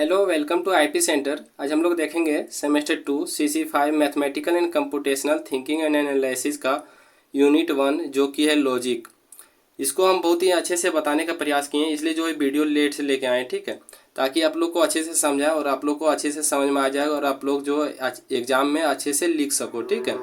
Hello, welcome to IP centre. आज हम लोग देखेंगे semester 2 CC5 mathematical and computational thinking and analysis का यूनिट 1 जो कि है लॉजिक। इसको हम बहुत ही अच्छे से बताने का प्रयास किए हैं, इसलिए जो है वीडियो लेट से लेके आए हैं, ठीक है, ताकि आप लोग को अच्छे से समझाए और आप लोग को अच्छे से समझ में आ जाए और आप लोग जो एग्ज़ाम में अच्छे से लिख सको, ठीक है।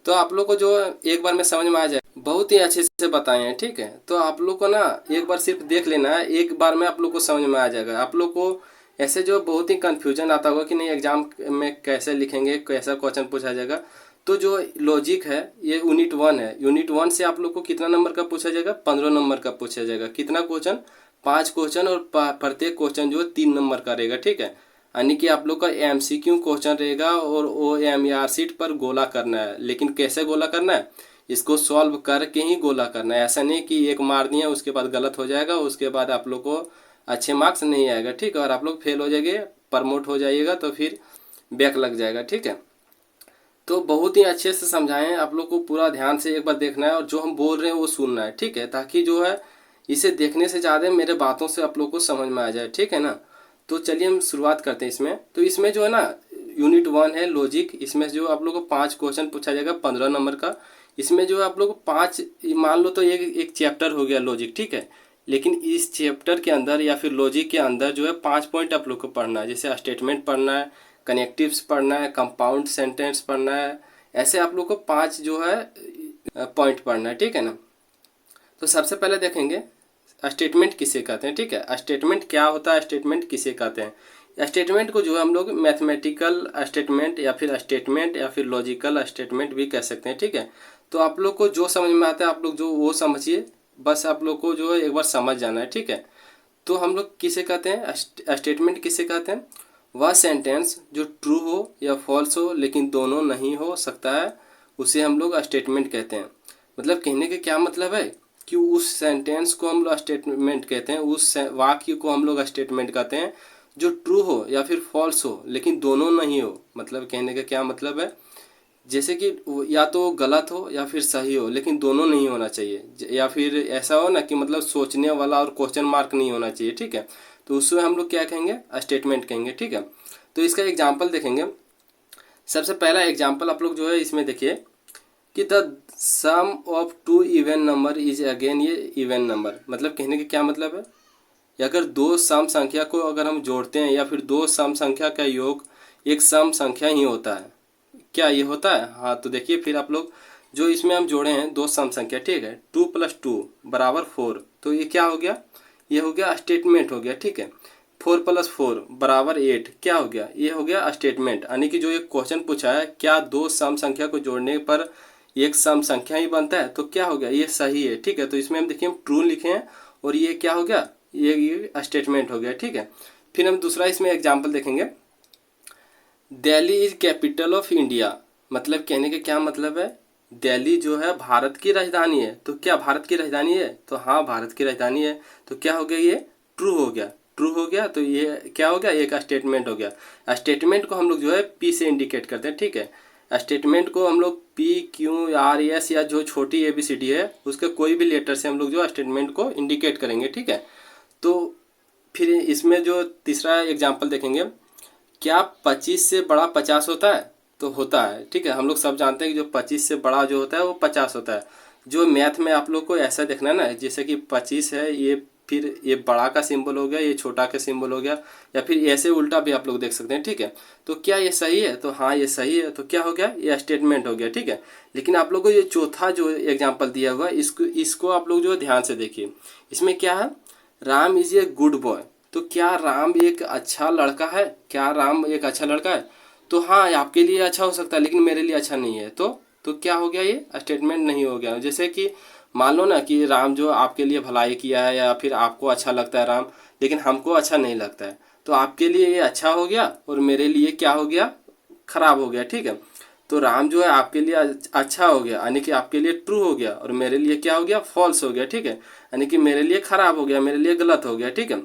तो आप लोग को जो एक बार में समझ में आ जाए, बहुत ही अच्छे से बताए हैं, ठीक है। तो आप लोग को ना एक बार सिर्फ देख लेना है, एक बार में आप लोग को समझ में आ जाएगा। आप लोग को ऐसे जो बहुत ही कन्फ्यूजन आता होगा कि नहीं एग्जाम में कैसे लिखेंगे, कैसा क्वेश्चन पूछा जाएगा। तो जो लॉजिक है ये यूनिट 1 है। यूनिट 1 से आप लोग को कितना नंबर का पूछा जाएगा? 15 नंबर का पूछा जाएगा। कितना क्वेश्चन? 5 क्वेश्चन, और प्रत्येक क्वेश्चन जो है 3 नंबर का रहेगा, ठीक है। यानी कि आप लोग का MCQ क्वेश्चन रहेगा और OMR शीट पर गोला करना है। लेकिन कैसे गोला करना है? इसको सॉल्व करके ही गोला करना है। ऐसा नहीं कि एक मार दिया उसके बाद गलत हो जाएगा, उसके बाद आप लोग को अच्छे मार्क्स नहीं आएगा, ठीक है, और आप लोग फेल हो जाएंगे, प्रमोट हो जाइएगा तो फिर बैक लग जाएगा, ठीक है। तो बहुत ही अच्छे से समझाएं, आप लोग को पूरा ध्यान से एक बार देखना है और जो हम बोल रहे हैं वो सुनना है, ठीक है, ताकि जो है इसे देखने से ज़्यादा मेरे बातों से आप लोग को समझ में आ जाए, ठीक है ना। तो चलिए हम शुरुआत करते हैं इसमें। तो इसमें जो है ना यूनिट 1 है लॉजिक। इसमें जो आप लोग को 5 क्वेश्चन पूछा जाएगा 15 नंबर का। इसमें जो है आप लोग को 5 मान लो तो एक चैप्टर हो गया लॉजिक, ठीक है। लेकिन इस चैप्टर के अंदर या फिर लॉजिक के अंदर जो है 5 पॉइंट आप लोग को पढ़ना है। जैसे स्टेटमेंट पढ़ना है, कनेक्टिव्स पढ़ना है, कंपाउंड सेंटेंस पढ़ना है। ऐसे आप लोग को 5 जो है पॉइंट पढ़ना है, ठीक है ना। तो सबसे पहले देखेंगे स्टेटमेंट किसे कहते हैं, ठीक है। स्टेटमेंट क्या होता है, स्टेटमेंट किसे कहते हैं। स्टेटमेंट को जो है हम लोग मैथमेटिकल स्टेटमेंट या फिर लॉजिकल स्टेटमेंट भी कह सकते हैं, ठीक है। तो आप लोग को जो समझ में आता है आप लोग जो वो समझिए, बस आप लोग को जो है एक बार समझ जाना है, ठीक है। तो हम लोग किसे कहते हैं, स्टेटमेंट किसे कहते हैं? वह सेंटेंस जो ट्रू हो या फॉल्स हो लेकिन दोनों नहीं हो सकता है, उसे हम लोग स्टेटमेंट कहते हैं। मतलब कहने का क्या मतलब है कि उस सेंटेंस को हम लोग स्टेटमेंट कहते हैं, उस वाक्य को हम लोग स्टेटमेंट कहते हैं जो ट्रू हो या फिर फॉल्स हो लेकिन दोनों नहीं हो। मतलब कहने का क्या मतलब है, जैसे कि या तो गलत हो या फिर सही हो लेकिन दोनों नहीं होना चाहिए, या फिर ऐसा हो ना कि मतलब सोचने वाला और क्वेश्चन मार्क नहीं होना चाहिए, ठीक है। तो उसमें हम लोग क्या कहेंगे? स्टेटमेंट कहेंगे, ठीक है। तो इसका एग्जाम्पल देखेंगे। सबसे पहला एग्जाम्पल आप लोग जो है इसमें देखिए कि the sum of two even number is again ये इवन नंबर। मतलब कहने का क्या मतलब है, या अगर दो सम संख्या को अगर हम जोड़ते हैं या फिर दो सम संख्या का योग एक सम संख्या ही होता है। क्या ये होता है? हाँ, तो देखिए फिर आप लोग जो इसमें हम जोड़े हैं दो सम संख्या, ठीक है, 2 + 2 = 4। तो ये क्या हो गया? ये हो गया स्टेटमेंट हो गया, ठीक है। 4 + 4 = 8 क्या हो गया? ये हो गया स्टेटमेंट। यानी कि जो एक क्वेश्चन पूछा है क्या दो सम संख्या को जोड़ने पर एक सम संख्या ही बनता है, तो क्या हो गया? ये सही है, ठीक है। तो इसमें हम देखिए हम ट्रू लिखे हैं और ये क्या हो गया? ये स्टेटमेंट हो गया, ठीक है। फिर हम दूसरा इसमें एग्जाम्पल देखेंगे। Delhi is capital of India. मतलब कहने का क्या मतलब है, दिल्ली जो है भारत की राजधानी है। तो क्या भारत की राजधानी है? तो हाँ, भारत की राजधानी है। तो क्या हो गया? ये ट्रू हो गया, ट्रू हो गया। तो ये क्या हो गया? एक स्टेटमेंट हो गया। स्टेटमेंट को हम लोग जो है पी से इंडिकेट करते हैं, ठीक है। स्टेटमेंट को हम लोग PQRS या जो छोटी ABCD है उसके कोई भी लेटर से हम लोग जो स्टेटमेंट को इंडिकेट करेंगे, ठीक है। तो फिर इसमें जो तीसरा एग्जाम्पल देखेंगे, क्या 25 से बड़ा 50 होता है? तो होता है, ठीक है। हम लोग सब जानते हैं कि जो 25 से बड़ा जो होता है वो 50 होता है। जो मैथ में आप लोग को ऐसा देखना है ना, जैसे कि 25 है, ये फिर ये बड़ा का सिंबल हो गया, ये छोटा का सिंबल हो गया, या फिर ऐसे उल्टा भी आप लोग देख सकते हैं, ठीक है। तो क्या ये सही है? तो हाँ, ये सही है। तो क्या हो गया? ये स्टेटमेंट हो गया, ठीक है। लेकिन आप लोग को ये चौथा जो एग्जाम्पल दिया हुआ इसको आप लोग जो ध्यान से देखिए। इसमें क्या है? Ram is a good boy. तो क्या राम एक अच्छा लड़का है? क्या राम एक अच्छा लड़का है? तो हाँ, आपके लिए अच्छा हो सकता है लेकिन मेरे लिए अच्छा नहीं है। तो क्या हो गया? ये स्टेटमेंट नहीं हो गया। जैसे कि मान लो ना कि राम जो आपके लिए भलाई किया है या फिर आपको अच्छा लगता है राम, लेकिन हमको अच्छा नहीं लगता है। तो आपके लिए ये अच्छा हो गया और मेरे लिए क्या हो गया? खराब हो गया, ठीक है। तो राम जो है आपके लिए अच्छा हो गया, यानी कि आपके लिए ट्रू हो गया, और मेरे लिए क्या हो गया? फॉल्स हो गया, ठीक है। यानी कि मेरे लिए खराब हो गया, मेरे लिए गलत हो गया, ठीक है।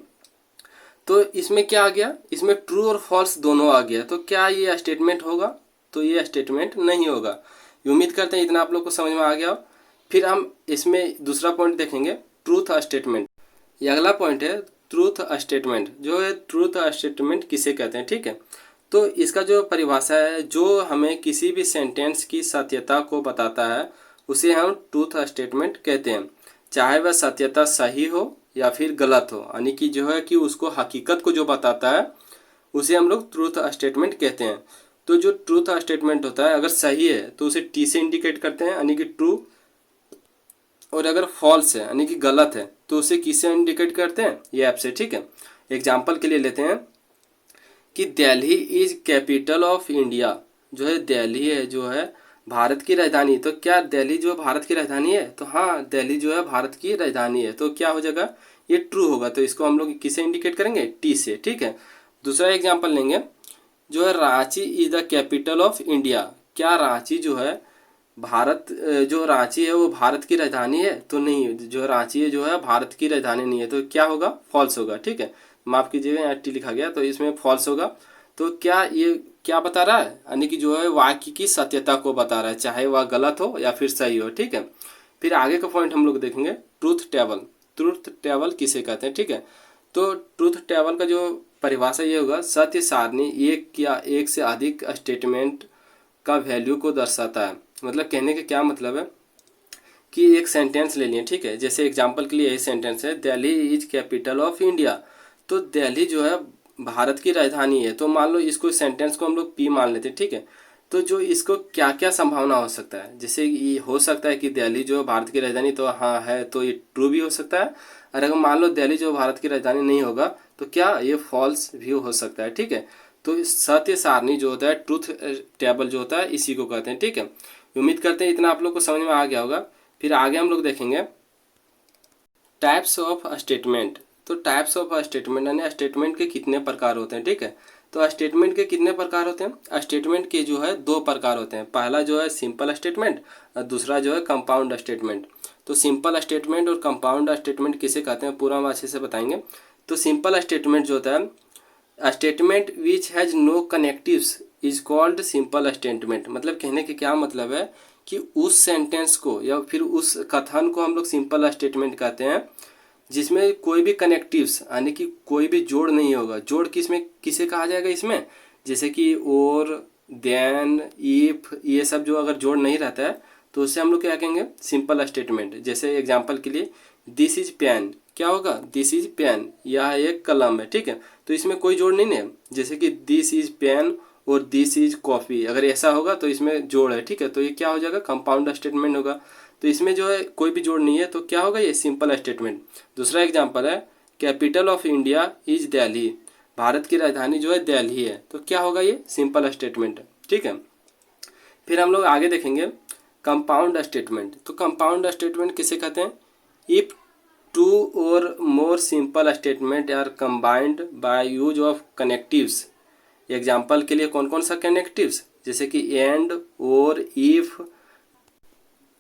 तो इसमें क्या आ गया? इसमें ट्रू और फॉल्स दोनों आ गया। तो क्या ये स्टेटमेंट होगा? तो ये स्टेटमेंट नहीं होगा। उम्मीद करते हैं इतना आप लोग को समझ में आ गया हो। फिर हम इसमें दूसरा पॉइंट देखेंगे, ट्रूथ स्टेटमेंट। ये अगला पॉइंट है, ट्रूथ स्टेटमेंट जो है, ट्रूथ स्टेटमेंट किसे कहते हैं, ठीक है। तो इसका जो परिभाषा है, जो हमें किसी भी सेंटेंस की सत्यता को बताता है उसे हम ट्रूथ स्टेटमेंट कहते हैं, चाहे वह सत्यता सही हो या फिर गलत हो, यानी कि जो है कि उसको हकीकत को जो बताता है उसे हम लोग ट्रूथ स्टेटमेंट कहते हैं। तो जो ट्रूथ स्टेटमेंट होता है अगर सही है तो उसे टी से इंडिकेट करते हैं यानी कि ट्रू, और अगर फॉल्स है यानी कि गलत है तो उसे किससे इंडिकेट करते हैं, ये ऐप से, ठीक है। एग्जाम्पल के लिए लेते हैं कि Delhi is capital of India, जो है दिल्ली है जो है भारत की राजधानी, तो क्या दिल्ली जो है भारत की राजधानी है, तो हाँ दिल्ली जो है भारत की राजधानी है, तो क्या हो जाएगा, ये ट्रू होगा। तो इसको हम लोग किसे इंडिकेट करेंगे, टी से, ठीक है। दूसरा एग्जाम्पल लेंगे, जो है Ranchi is the capital of India, क्या रांची जो है भारत, जो रांची है वो भारत की राजधानी है, तो नहीं, जो रांची है जो है भारत की राजधानी नहीं है, तो क्या होगा, फॉल्स होगा, ठीक है। माफ कीजिएगा यहाँ टी लिखा गया, तो इसमें फॉल्स होगा। तो क्या ये क्या बता रहा है, यानी कि जो है वाक्य की सत्यता को बता रहा है, चाहे वह गलत हो या फिर सही हो, ठीक है। फिर आगे का पॉइंट हम लोग देखेंगे, ट्रूथ टेबल। ट्रूथ टेबल किसे कहते हैं, ठीक है। तो ट्रूथ टेबल का जो परिभाषा ये होगा, सत्य सारणी एक या एक से अधिक स्टेटमेंट का वैल्यू को दर्शाता है। मतलब कहने का क्या मतलब है कि एक सेंटेंस ले लिए, ठीक है। जैसे एग्जांपल के लिए यही सेंटेंस है, Delhi is capital of India, तो दिल्ली जो है भारत की राजधानी है, तो मान लो इसको सेंटेंस को हम लोग पी मान लेते हैं, ठीक है। तो जो इसको क्या क्या संभावना हो सकता है, जैसे ये हो सकता है कि दिल्ली जो है भारत की राजधानी, तो हाँ है, तो ये ट्रू भी हो सकता है। और अगर मान लो दिल्ली जो भारत की राजधानी नहीं होगा तो क्या ये फॉल्स भी हो सकता है, ठीक है। तो सत्य सारणी जो होता है, ट्रूथ टेबल जो होता है, इसी को कहते हैं, ठीक है। उम्मीद करते हैं इतना आप लोग को समझ में आ गया होगा। फिर आगे हम लोग देखेंगे टाइप्स ऑफ स्टेटमेंट। तो टाइप्स ऑफ स्टेटमेंट यानी स्टेटमेंट के कितने प्रकार होते हैं, ठीक है। तो स्टेटमेंट के कितने प्रकार होते हैं, स्टेटमेंट के जो है दो प्रकार होते हैं। पहला जो है सिंपल स्टेटमेंट और दूसरा जो है कंपाउंड स्टेटमेंट। तो सिंपल स्टेटमेंट और कंपाउंड स्टेटमेंट किसे कहते हैं पूरा हम अच्छे से बताएंगे। तो सिंपल स्टेटमेंट जो होता है, statement which has no connectives is called simple statement. मतलब कहने के क्या मतलब है कि उस सेंटेंस को या फिर उस कथन को हम लोग सिंपल स्टेटमेंट कहते हैं जिसमें कोई भी कनेक्टिव्स यानी कि कोई भी जोड़ नहीं होगा। जोड़ किसमें किसे कहा जाएगा इसमें, जैसे कि और, देन, इफ, ये सब जो अगर जोड़ नहीं रहता है तो उससे हम लोग क्या कहेंगे, सिंपल स्टेटमेंट। जैसे एग्जांपल के लिए दिस इज पेन, क्या होगा, दिस इज पेन, यह एक कलम है, ठीक है। तो इसमें कोई जोड़ नहीं है, जैसे कि दिस इज पेन और दिस इज कॉफ़ी, अगर ऐसा होगा तो इसमें जोड़ है, ठीक है। तो ये क्या हो जाएगा, कंपाउंड स्टेटमेंट होगा। तो इसमें जो है कोई भी जोड़ नहीं है, तो क्या होगा, ये सिंपल स्टेटमेंट। दूसरा एग्जांपल है capital of India is Delhi, Bharat की राजधानी जो है दिल्ली है, तो क्या होगा, ये सिंपल स्टेटमेंट, ठीक है। फिर हम लोग आगे देखेंगे कंपाउंड स्टेटमेंट। तो कंपाउंड स्टेटमेंट किसे कहते हैं, if two or more simple statement are combined by use of connectives. Example के लिए कौन कौन सा कनेक्टिव्स, जैसे कि and, or, if,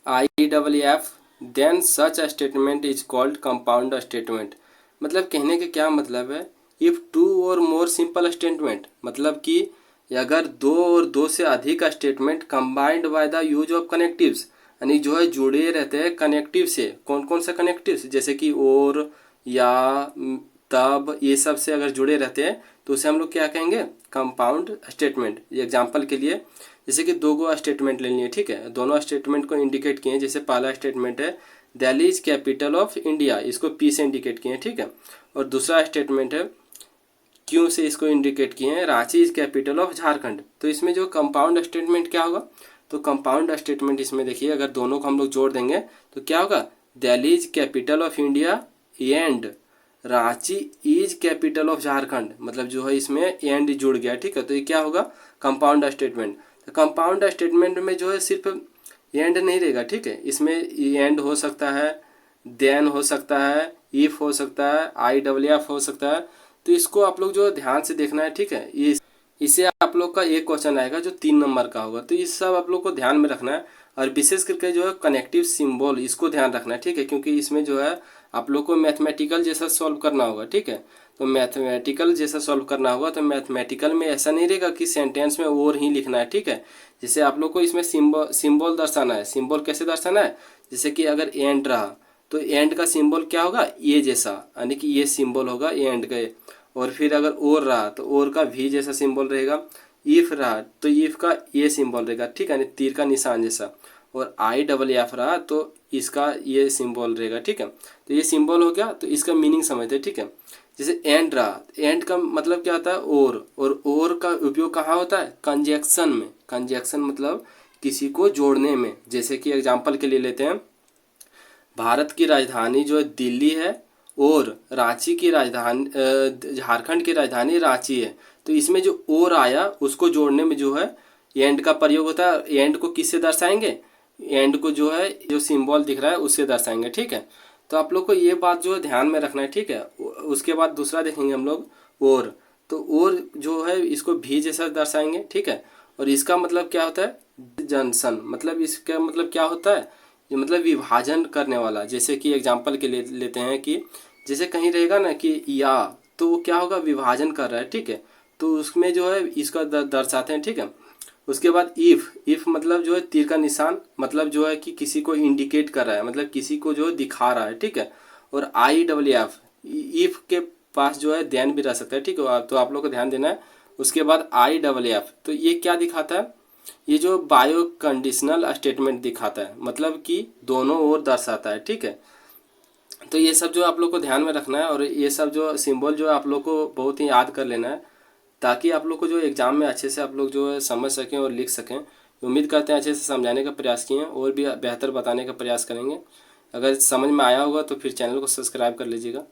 I double F, then such statement is called compound statement. मतलब कहने का क्या मतलब है, if two or more simple statement, मतलब कि अगर दो और दो से अधिक statement combined by the use of connectives, यानी जो है जुड़े रहते हैं कनेक्टिव से। कौन कौन सा कनेक्टिव्स, जैसे कि और, या, तब, ये सब से अगर जुड़े रहते हैं तो उसे हम लोग क्या कहेंगे, कंपाउंड स्टेटमेंट। एग्जाम्पल के लिए जैसे कि दो गो स्टेटमेंट ले लिए, ठीक है, दोनों स्टेटमेंट को इंडिकेट किए। जैसे पहला स्टेटमेंट है Delhi is capital of India, इसको पी से इंडिकेट किए, ठीक है। और दूसरा स्टेटमेंट है क्यों से इसको इंडिकेट किए हैं, Ranchi is capital of Jharkhand. तो इसमें जो कंपाउंड स्टेटमेंट क्या होगा, तो कंपाउंड स्टेटमेंट इसमें देखिए अगर दोनों को हम लोग जोड़ देंगे तो क्या होगा, Delhi is capital of India and Ranchi is capital of Jharkhand. मतलब जो है इसमें एंड जुड़ गया, ठीक है। तो ये क्या होगा, कंपाउंड स्टेटमेंट। तो कंपाउंड स्टेटमेंट में जो है सिर्फ एंड नहीं रहेगा, ठीक है, इसमें एंड हो सकता है, देन हो सकता है, इफ हो सकता है, आई डब्ल्यू एफ हो सकता है। तो इसको आप लोग जो ध्यान से देखना है, ठीक है। ये इससे आप लोग का एक क्वेश्चन आएगा जो 3 नंबर का होगा, तो ये सब आप लोग को ध्यान में रखना है। और विशेष करके जो है कनेक्टिव सिंबल, इसको ध्यान रखना है, ठीक है, क्योंकि इसमें जो है आप लोग को मैथमेटिकल जैसा सॉल्व करना होगा, ठीक है। तो मैथमेटिकल जैसा सॉल्व करना होगा, तो मैथमेटिकल में ऐसा नहीं रहेगा कि सेंटेंस में और ही लिखना है, ठीक है। जैसे आप लोग को इसमें सिंबल दर्शाना है। सिंबल कैसे दर्शाना है, जैसे कि अगर एंड रहा तो एंड का सिंबल क्या होगा, ये जैसा, यानी कि ये सिंबल होगा ये एंड का। और फिर अगर और रहा तो और का भी जैसा सिंबल रहेगा। इफ रहा तो इफ का ये सिंबल रहेगा, ठीक है, यानी तीर का निशान जैसा। और आई डबल एफ रहा तो इसका ये सिंबल रहेगा, ठीक है। तो ये सिंबल हो गया, तो इसका मीनिंग समझते हैं, ठीक है। जैसे एंड रहा, एंड का मतलब क्या होता है, और का उपयोग कहाँ होता है, कंजक्शन में। कंजक्शन मतलब किसी को जोड़ने में। जैसे कि एग्जाम्पल के लिए लेते हैं, भारत की राजधानी जो है दिल्ली है और रांची की राजधानी झारखंड की राजधानी रांची है। तो इसमें जो और आया उसको जोड़ने में जो है एंड का प्रयोग होता है। एंड को किससे दर्शाएंगे, एंड को जो है जो सिंबल दिख रहा है उससे दर्शाएंगे, ठीक है। तो आप लोग को ये बात जो है ध्यान में रखना है, ठीक है। उसके बाद दूसरा देखेंगे हम लोग और। तो और जो है इसको भी जैसा दर्शाएंगे, ठीक है। और इसका मतलब क्या होता है, जंक्शन, मतलब इसका मतलब क्या होता है, ये मतलब विभाजन करने वाला। जैसे कि एग्जांपल के लिए लेते हैं कि जैसे कहीं रहेगा ना कि या, तो वो क्या होगा, विभाजन कर रहा है, ठीक है। तो उसमें जो है इसका दर्शाते हैं, ठीक है। उसके बाद इफ मतलब जो है तीर का निशान, मतलब जो है कि किसी को इंडिकेट कर रहा है, मतलब किसी को जो है दिखा रहा है, ठीक है। और आई डब्ल्यू एफ, इफ के पास जो है ध्यान भी रह सकता है, ठीक है। तो आप लोग को ध्यान देना है। उसके बाद आई डबल एफ, तो ये क्या दिखाता है, ये जो बायो कंडीशनल स्टेटमेंट दिखाता है, मतलब कि दोनों ओर दर्शाता है, ठीक है। तो ये सब जो आप लोग को ध्यान में रखना है, और ये सब जो सिंबल जो है आप लोग को बहुत ही याद कर लेना है, ताकि आप लोग को जो एग्ज़ाम में अच्छे से आप लोग जो है समझ सकें और लिख सकें। उम्मीद करते हैं अच्छे से समझाने का प्रयास किए हैं, और भी बेहतर बताने का प्रयास करेंगे। अगर समझ में आया होगा तो फिर चैनल को सब्सक्राइब कर लीजिएगा।